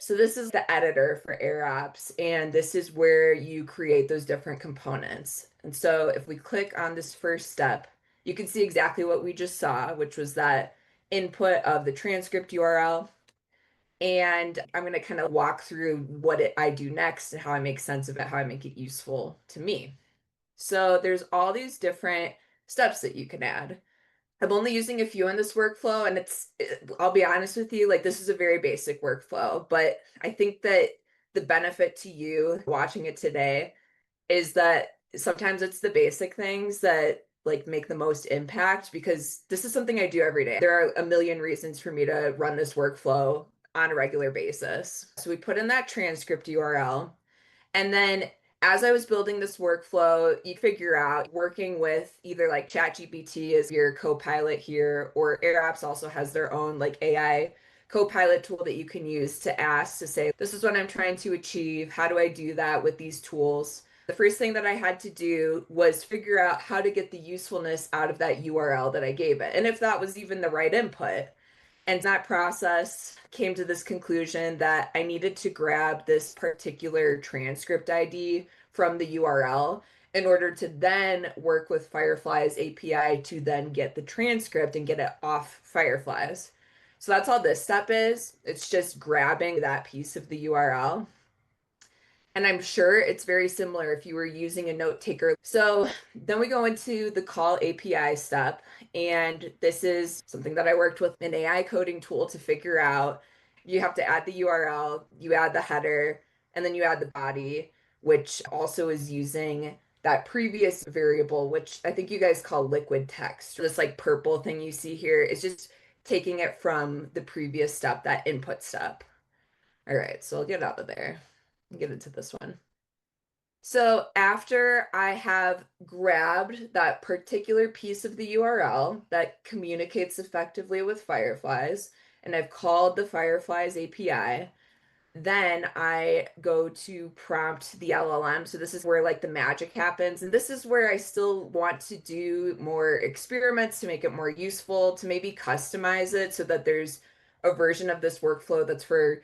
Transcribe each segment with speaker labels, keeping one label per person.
Speaker 1: So this is the editor for AirOps, and this is where you create those different components. And so if we click on this first step, you can see exactly what we just saw, which was that input of the transcript URL. And I'm going to kind of walk through I do next and how I make sense of it, how I make it useful to me. So there's all these different steps that you can add. I'm only using a few in this workflow, and I'll be honest with you, like this is a very basic workflow, but I think that the benefit to you watching it today is that sometimes it's the basic things that like make the most impact because this is something I do every day. There are a million reasons for me to run this workflow on a regular basis. So we put in that transcript URL. And then as I was building this workflow, you figure out working with either like ChatGPT as your co-pilot here, or AirOps also has their own like AI co-pilot tool that you can use to ask to say, this is what I'm trying to achieve. How do I do that with these tools? The first thing that I had to do was figure out how to get the usefulness out of that URL that I gave it. And if that was even the right input. And that process came to this conclusion that I needed to grab this particular transcript ID from the URL in order to then work with Firefly's API to then get the transcript and get it off Firefly's. So that's all this step is. It's just grabbing that piece of the URL. And I'm sure it's very similar if you were using a note taker. So then we go into the call API step. And this is something that I worked with an AI coding tool to figure out. You have to add the URL, you add the header, and then you add the body, which also is using that previous variable, which I think you guys call liquid text. This like purple thing you see here is just taking it from the previous step, that input step. All right, so I'll get out of there and get into this one. So after I have grabbed that particular piece of the URL that communicates effectively with Fireflies, and I've called the Fireflies API, then I go to prompt the LLM. So this is where like the magic happens. And this is where I still want to do more experiments to make it more useful, to maybe customize it so that there's a version of this workflow that's for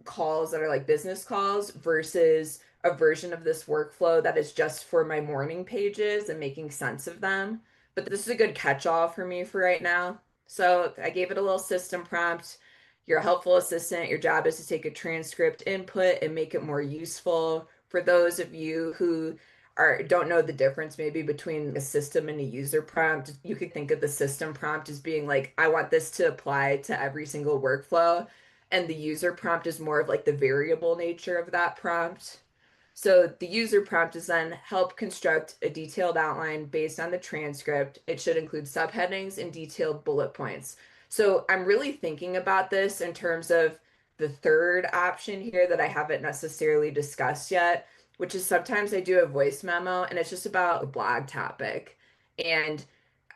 Speaker 1: calls that are like business calls versus a version of this workflow that is just for my morning pages and making sense of them. But this is a good catch-all for me for right now. So I gave it a little system prompt. You're a helpful assistant. Your job is to take a transcript input and make it more useful. For those of you who don't know the difference maybe between a system and a user prompt, you could think of the system prompt as being like, I want this to apply to every single workflow. And the user prompt is more of like the variable nature of that prompt. So the user prompt is then help construct a detailed outline based on the transcript. It should include subheadings and detailed bullet points. So I'm really thinking about this in terms of the third option here that I haven't necessarily discussed yet, which is sometimes I do a voice memo and it's just about a blog topic. And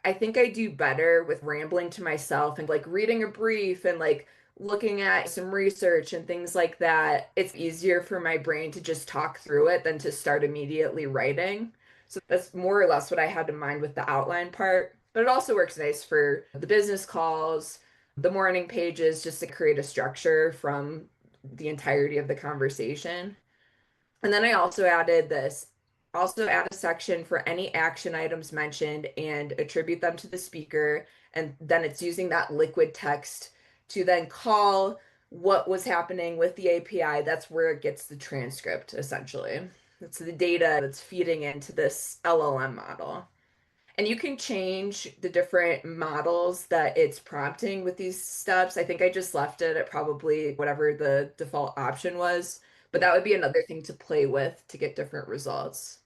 Speaker 1: I think I do better with rambling to myself and like reading a brief and like looking at some research and things like that. It's easier for my brain to just talk through it than to start immediately writing. So that's more or less what I had in mind with the outline part. But it also works nice for the business calls, the morning pages, just to create a structure from the entirety of the conversation. And then I also add a section for any action items mentioned and attribute them to the speaker. And then it's using that liquid text to then call what was happening with the API. That's where it gets the transcript, essentially. That's the data that's feeding into this LLM model. And you can change the different models that it's prompting with these steps. I think I just left it at probably whatever the default option was, but that would be another thing to play with to get different results.